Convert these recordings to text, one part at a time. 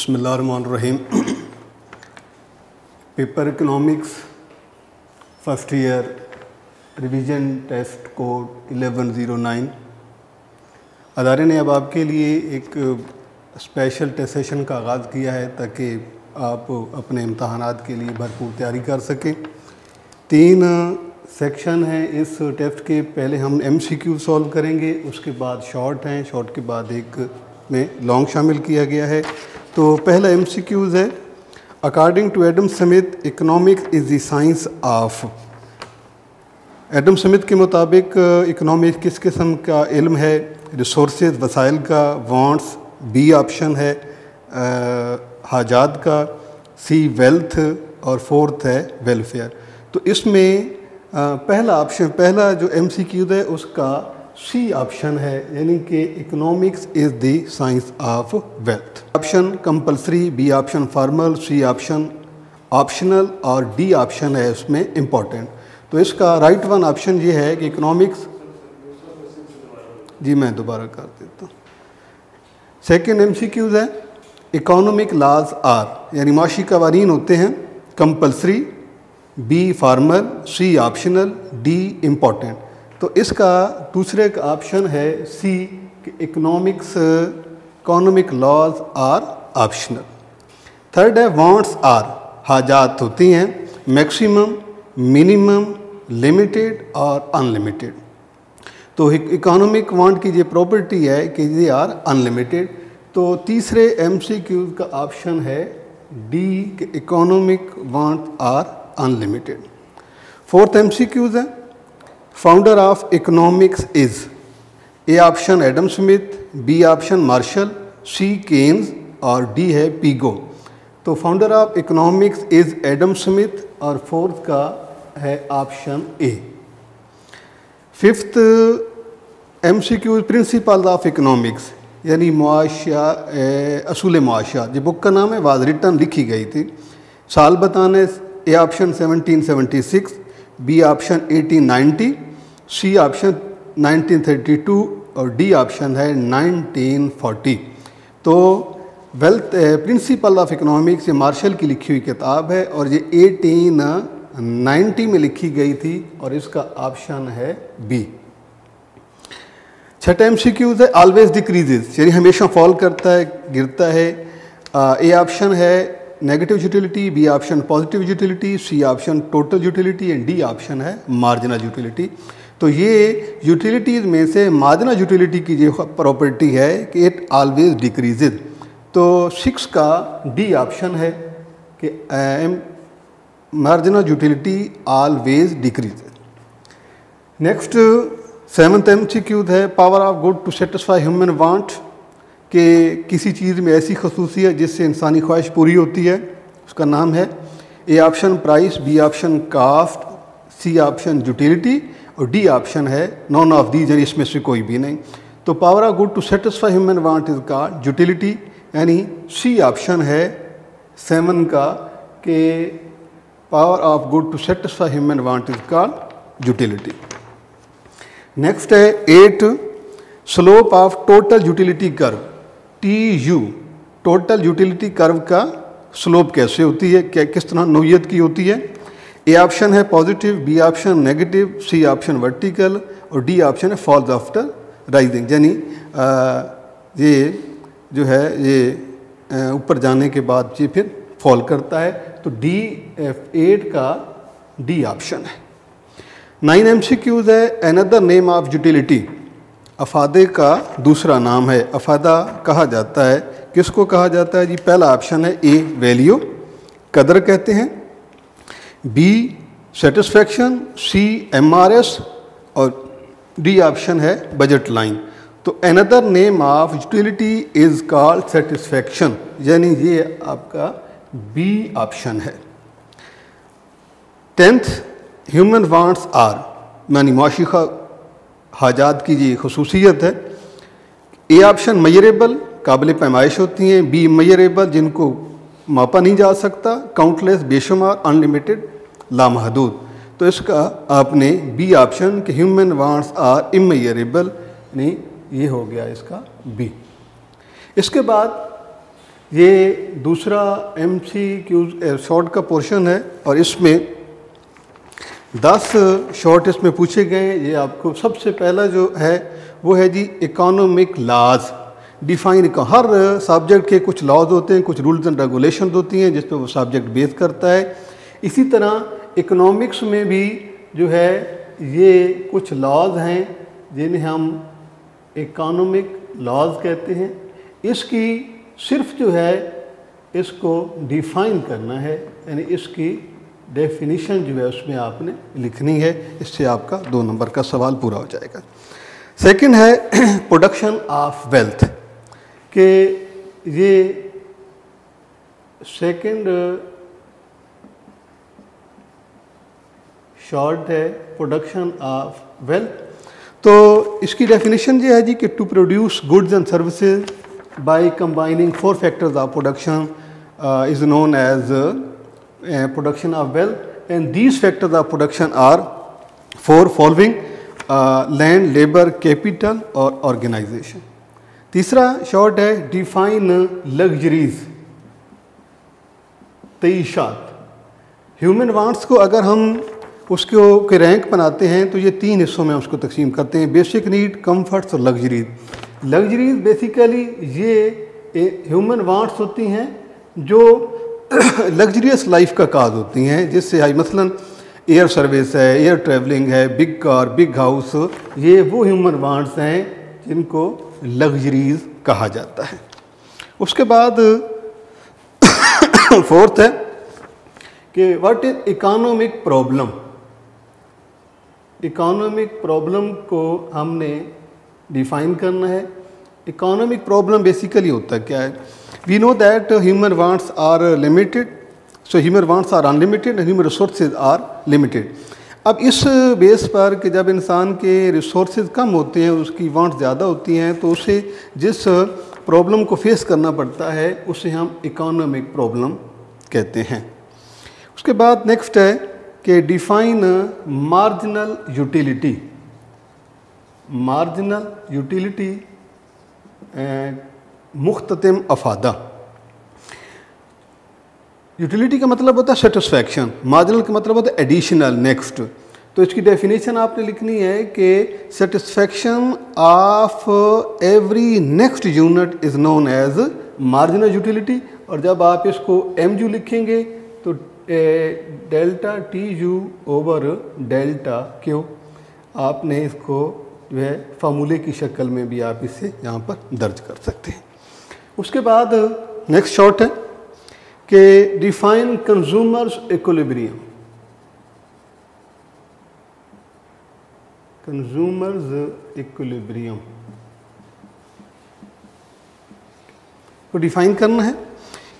बिस्मिल्लाहिर्रहमानिर्रहीम। Paper economics first year revision test code 1109। अदारे ने अब आपके लिए एक स्पेशल टेस्ट सेशन का आगाज़ किया है ताकि आप अपने इम्तहानात के लिए भरपूर तैयारी कर सकें। 3 सेक्शन हैं इस टेस्ट के। पहले हम MCQ सॉल्व करेंगे, उसके बाद शॉर्ट हैं, शॉर्ट के बाद एक में लॉन्ग शामिल किया गया है। तो पहला MCQs है, according to Adam Smith economics is the science of. Adam Smith के मुताबिक इकोनॉमिक्स किस किस्म का इल्म है? रिसोर्सेज वसाइल का, वांट्स, बी ऑप्शन है हाजात का, सी वेल्थ और फोर्थ है वेलफेयर। तो इसमें पहला ऑप्शन, पहला जो MCQ है उसका सी ऑप्शन है, यानी कि economics is the science of wealth. Option compulsory, B option formal, C option optional और डी ऑप्शन है उसमें इम्पोर्टेंट। तो इसका राइट वन ऑप्शन ये है कि इकोनॉमिक्स, जी मैं दोबारा कर देता हूँ। सेकेंड MCQ है, इकोनॉमिक लॉज आर, यानी माशी कवानीन होते हैं, compulsory, B formal, C optional, D important. तो इसका दूसरे का ऑप्शन है C, economic laws are optional. Third है वांट्स आर, हाजात होती हैं, मैक्सिमम, मिनिमम, लिमिटेड और अनलिमिटेड। तो इकोनॉमिक वांट की ये प्रॉपर्टी है कि ये आर अनलिमिटेड। तो तीसरे MCQ का ऑप्शन है D, economic want are unlimited. Fourth MCQ है, founder of economics is, A option Adam Smith, B option Marshall, C Keynes और डी है पीगो। तो founder of economics is Adam Smith और fourth का है option A. Fifth MCQ principle of economics, यानी मुआशा, असूल मुआशा, जो बुक का नाम है, वाज रिटन, लिखी गई थी। साल बताने, A option 1776, B option 1890, C option 1932 और डी ऑप्शन है 1940। तो वेल्थ प्रिंसिपल ऑफ इकोनॉमिक्स ये मार्शल की लिखी हुई किताब है और ये 1890 में लिखी गई थी और इसका ऑप्शन है बी। छठा MCQ है, ऑलवेज डिक्रीजेज, यानी हमेशा फॉल करता है, गिरता है। ए ऑप्शन है negative utility, B option positive utility, C option total utility and D option है मार्जिनल यूटिलिटी। तो ये यूटिलिटीज़ में से मार्जिनल यूटिलिटी की जो प्रॉपर्टी है कि इट ऑलवेज डिक्रीजेज। तो 6 का डी ऑप्शन है कि marginal utility always decreases. Next 7th MCQ है, power of good to satisfy human want, कि किसी चीज़ में ऐसी खसूसियत जिससे इंसानी ख्वाहिश पूरी होती है, उसका नाम है A option price, B option cost, C option utility और डी ऑप्शन है नॉन ऑफ दीज, यानी इसमें से कोई भी नहीं। तो power of good to satisfy human want is called utility, यानी सी ऑप्शन है 7 का कि power of good to satisfy human want is called utility. Next है 8, slope of total utility curve, TU, total utility curve का slope कैसे होती है, क्या किस तरह नौयत की होती है? ए ऑप्शन है positive, B option negative, C option vertical और डी ऑप्शन है फॉल्स आफ्टर राइजिंग, यानी ये जो है ये ऊपर जाने के बाद ये फिर फॉल करता है। तो D8 का डी ऑप्शन है। 9 MCQs है, अनदर नेम ऑफ यूटिलिटी, अफादे का दूसरा नाम है। अफादा कहा जाता है, किसको कहा जाता है जी? पहला ऑप्शन है ए वैल्यू, कदर कहते हैं, बी सेटिस्फैक्शन, सी MRS और डी ऑप्शन है बजट लाइन। तो another name of utility is called satisfaction, यानी ये आपका बी ऑप्शन है। 10th ह्यूमन वांट्स आर, यानी माशी हाजात की ये खसूसियत है। ए ऑप्शन मेजरेबल, काबिल पैमाइश होती हैं, बी मेजरेबल, जिनको मापा नहीं जा सकता, काउंटलेस, बेशुमार, अनलिमिटेड, लामहदूद। तो इसका आपने बी ऑप्शन कि ह्यूमन वांट्स आर इमेजरेबल, यानी ये हो गया इसका बी। इसके बाद ये दूसरा MCQ शॉर्ट का पोर्शन है और इसमें 10 शॉर्ट इसमें पूछे गए हैं। ये आपको सबसे पहला जो है वो है जी इकोनॉमिक लॉज डिफाइन। हर सब्जेक्ट के कुछ लॉज होते हैं, कुछ रूल्स एंड रेगुलेशन होती हैं जिस पर वो सब्जेक्ट बेस करता है। इसी तरह इकोनॉमिक्स में भी जो है ये कुछ लॉज हैं जिन्हें हम इकोनॉमिक लॉज कहते हैं। इसकी सिर्फ जो है इसको डिफाइन करना है, यानी इसकी डेफिनेशन जो है उसमें आपने लिखनी है। इससे आपका 2 नंबर का सवाल पूरा हो जाएगा। सेकंड है प्रोडक्शन ऑफ वेल्थ के ये सेकंड शॉर्ट है प्रोडक्शन ऑफ वेल्थ। तो इसकी डेफिनेशन ये है जी कि to produce goods and services by combining 4 factors of production is known as production of wealth and these factors of production are 4 following land, labour, capital और organisation. तीसरा short है define luxuries तईशात। Human wants को अगर हम उसके rank बनाते हैं तो ये 3 हिस्सों में उसको तकसीम करते हैं, बेसिक नीड, कंफर्ट्स और लग्जरीज। लग्जरीज बेसिकली ये ह्यूमन वांट्स होती हैं जो लग्जरियस लाइफ का काज होती हैं, जिससे मसलन एयर सर्विस है, एयर ट्रैवलिंग है, बिग कार, बिग हाउस, ये वो ह्यूमन वांट्स हैं जिनको लग्जरीज कहा जाता है। उसके बाद फोर्थ है कि what is economic problem. Economic problem को हमने डिफाइन करना है। इकोनॉमिक प्रॉब्लम बेसिकली होता क्या है? We know that human wants are limited, so human wants are unlimited and human resources are limited. अब इस बेस पर कि जब इंसान के रिसोर्सेज कम होते हैं, उसकी वांट्स ज़्यादा होती हैं, तो उसे जिस प्रॉब्लम को फेस करना पड़ता है उसे हम इकोनॉमिक प्रॉब्लम कहते हैं। उसके बाद नेक्स्ट है कि define marginal utility. Marginal utility मुख्ततिम अफादा। यूटिलिटी का मतलब होता है सेटिस्फैक्शन, मार्जिनल का मतलब होता है एडिशनल, नेक्स्ट। तो इसकी डेफिनेशन आपने लिखनी है कि satisfaction of every next unit is known as marginal utility. और जब आप इसको MU लिखेंगे तो delta TU over delta Q, आपने इसको जो है फार्मूले की शक्ल में भी आप इसे यहाँ पर दर्ज कर सकते हैं। उसके बाद नेक्स्ट शॉर्ट है कि define consumer's equilibrium. Consumer's equilibrium को डिफाइन करना है।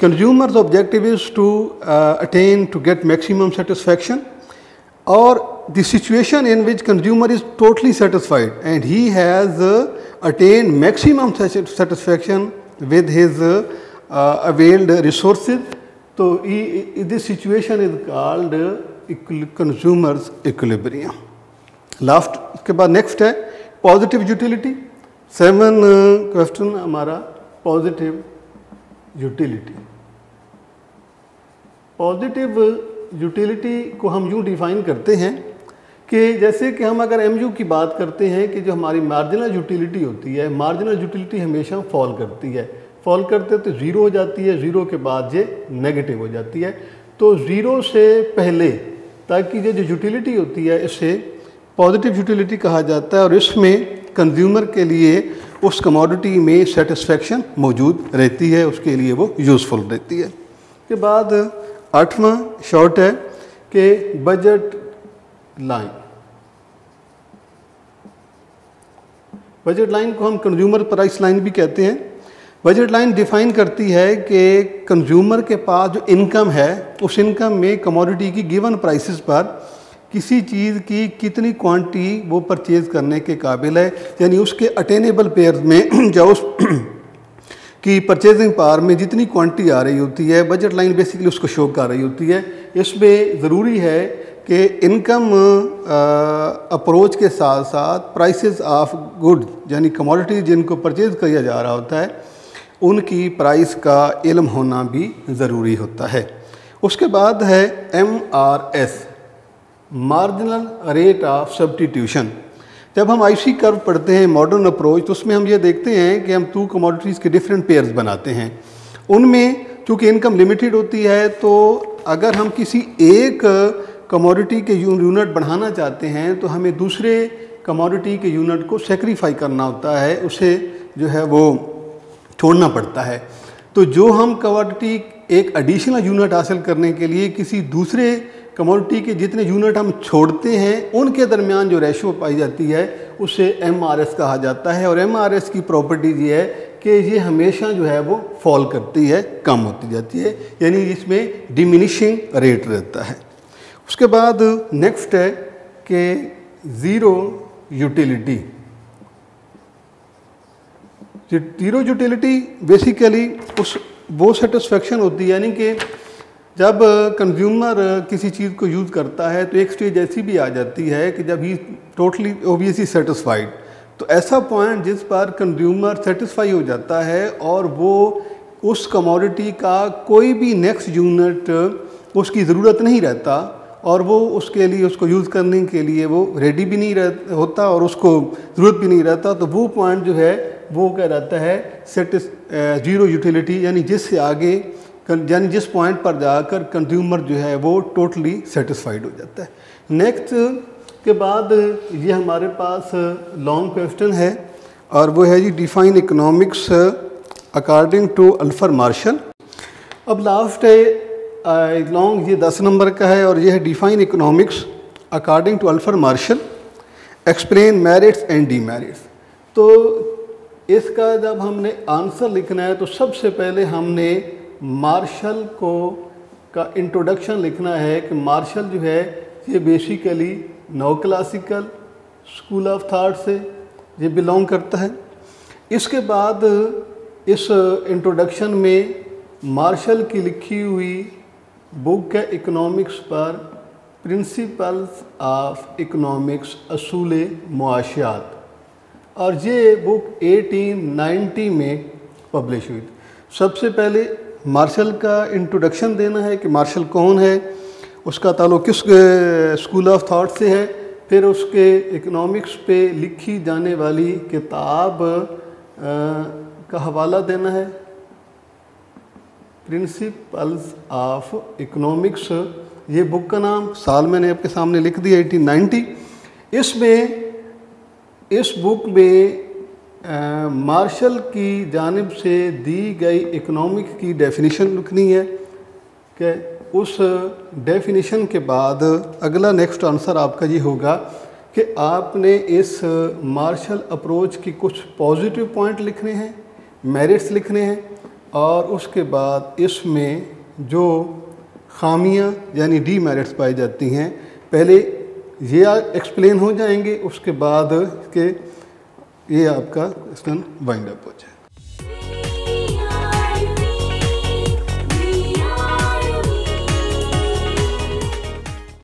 Consumer's objective is to attain to get maximum satisfaction और the situation in which consumer is totally satisfied and he has attain maximum satisfaction with his availed resources. तो this situation is called consumers equilibrium. Last के बाद next है positive utility. 7 question हमारा positive utility. Positive utility को हम यूँ define करते हैं कि जैसे कि हम अगर MU की बात करते हैं कि जो हमारी मार्जिनल यूटिलिटी होती है, मार्जिनल यूटिलिटी हमेशा फॉल करती है। फॉल करते तो ज़ीरो हो जाती है, ज़ीरो के बाद ये नेगेटिव हो जाती है। तो ज़ीरो से पहले ताकि ये जो यूटिलिटी होती है इसे पॉजिटिव यूटिलिटी कहा जाता है और इसमें कंज्यूमर के लिए उस कमोडिटी में सेटिस्फैक्शन मौजूद रहती है, उसके लिए वो यूज़फुल रहती है। के बाद 8वां शॉर्ट है कि बजट लाइन। बजट लाइन को हम कंज्यूमर प्राइस लाइन भी कहते हैं। बजट लाइन डिफाइन करती है कि कंज्यूमर के पास जो इनकम है उस इनकम में कमोडिटी की गिवन प्राइसेस पर किसी चीज़ की कितनी क्वांटिटी वो परचेज़ करने के काबिल है, यानी उसके अटेनेबल पेयर में जो उस की परचेजिंग पावर में जितनी क्वांटिटी आ रही होती है, बजट लाइन बेसिकली उसको शो कर रही होती है। इसमें ज़रूरी है कि इनकम अप्रोच के साथ साथ प्राइसेस ऑफ गुड यानी कमोडिटी जिनको परचेज़ किया जा रहा होता है उनकी प्राइस का इल्म होना भी ज़रूरी होता है। उसके बाद है MRS, marginal rate of substitution. जब हम IC कर्व पढ़ते हैं मॉडर्न अप्रोच, तो उसमें हम ये देखते हैं कि हम 2 कमोडिटीज़ के डिफरेंट पेयर्स बनाते हैं। उनमें चूँकि इनकम लिमिटेड होती है, तो अगर हम किसी एक कमोडिटी के यूनिट बढ़ाना चाहते हैं तो हमें दूसरे कमोडिटी के यूनिट को सेक्रीफाई करना होता है, उसे जो है वो छोड़ना पड़ता है। तो जो हम कमोडिटी एक एडिशनल यूनिट हासिल करने के लिए किसी दूसरे कमोडिटी के जितने यूनिट हम छोड़ते हैं उनके दरमियान जो रेशो पाई जाती है उसे MRS कहा जाता है। और MRS की प्रॉपर्टी ये है कि ये हमेशा जो है वो फॉल करती है, कम होती जाती है, यानी इसमें डिमिनिशिंग रेट रहता है। उसके बाद नेक्स्ट है कि zero utility. Zero utility basically वो सेटिस्फेक्शन होती है, यानी कि जब कंज्यूमर किसी चीज़ को यूज़ करता है तो एक स्टेज ऐसी भी आ जाती है कि जब ही टोटली ओबियसली सेटिस्फाइड, तो ऐसा पॉइंट जिस पर कंज्यूमर सेटिस्फाई हो जाता है और वो उस कमोडिटी का कोई भी नेक्स्ट यूनिट उसकी ज़रूरत नहीं रहता और वो उसके लिए उसको यूज़ करने के लिए वो रेडी भी नहीं होता और उसको ज़रूरत भी नहीं रहता, तो वो पॉइंट जो है वो क्या रहता है ज़ीरो यूटिलिटी, यानी जिससे आगे यानी जिस पॉइंट पर जाकर कंज्यूमर जो है वो टोटली सेटिस्फाइड हो जाता है। नेक्स्ट के बाद ये हमारे पास लॉन्ग क्वेश्चन है और वो है जी डिफाइन इकोनॉमिक्स अकॉर्डिंग टू अल्फर मार्शल। अब लास्ट है लॉन्ग, ये 10 नंबर का है और ये है डिफाइन इकोनॉमिक्स अकॉर्डिंग टू अल्फर Marshall, explain merits and demerits. तो इसका जब हमने आंसर लिखना है तो सबसे पहले हमने मार्शल का इंट्रोडक्शन लिखना है कि मार्शल जो है ये basically neo classical school of thought से ये बिलोंग करता है। इसके बाद इस इंट्रोडक्शन में मार्शल की लिखी हुई बुक है इकोनॉमिक्स पर, प्रिंसिपल्स ऑफ इकोनॉमिक्स, असूल मुआशियात, और ये बुक 1890 में पब्लिश हुई। सबसे पहले मार्शल का इंट्रोडक्शन देना है कि मार्शल कौन है, उसका ताल्लुक़ किस स्कूल ऑफ थॉट से है, फिर उसके इकोनॉमिक्स पे लिखी जाने वाली किताब का हवाला देना है, प्रिंसिपल्स ऑफ इकोनॉमिक्स, ये बुक का नाम, साल मैंने आपके सामने लिख दिया 1890। इस बुक में मार्शल की जानिब से दी गई इकोनॉमिक की डेफिनेशन लिखनी है कि उस डेफिनेशन के बाद अगला नेक्स्ट आंसर आपका ये होगा कि आपने इस मार्शल अप्रोच की कुछ पॉजिटिव पॉइंट लिखने हैं, मेरिट्स लिखने हैं, और उसके बाद इसमें जो खामियां यानी डीमेरिट्स पाई जाती हैं पहले ये एक्सप्लेन हो जाएंगे, उसके बाद के ये आपका क्वेश्चन वाइंड अप हो जाए।